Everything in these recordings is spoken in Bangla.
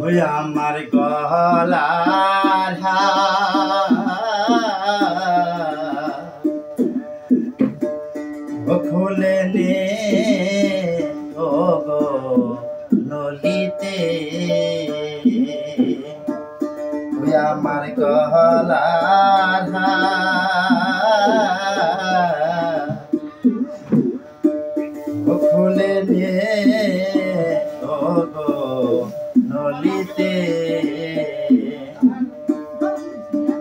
ওই আমার গলার খুলে নে ও গো নলিতে ওই আমার গলার খুলে নে ও গো নলিতে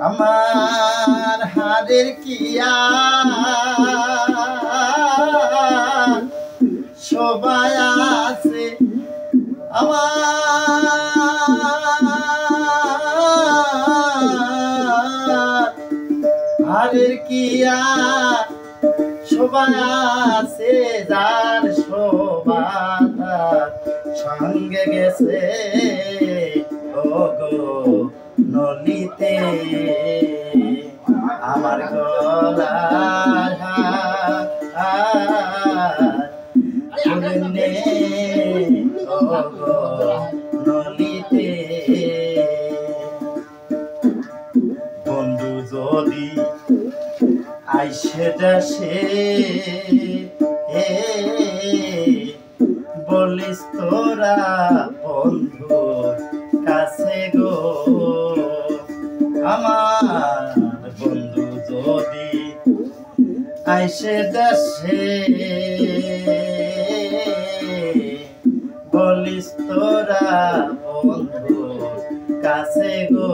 আমার হাড়ের কিয়া সবাই আছে আমার হাড়ের কিয়া সবাই আছে যার শোভার সঙ্গে গেছে ও গো নলিতে আমার গলার নে ও গো নলিতে বন্ধু যদি আইসে দেশে বলিস তোরা বন্ধু কাছে গো আমার বন্ধু যদি আইসে দেশে বলিস তোরা বন্ধু কাছে গো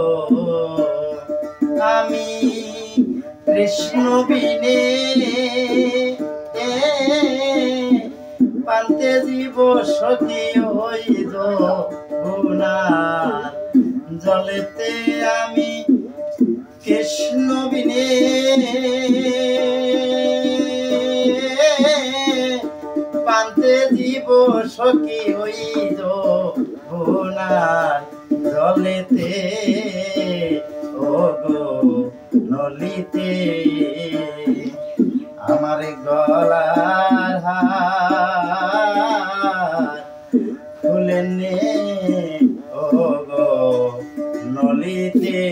আমি কৃষ্ণ বিনে পান্তে জীব সতী হইল গুণা জলেতে আমি কৃষ্ণ বিনে পান্তে জীব সখী হইল গুণা জলেতে ও গো নলিতে আমার গলার খুলে নে ও গো নলিতে।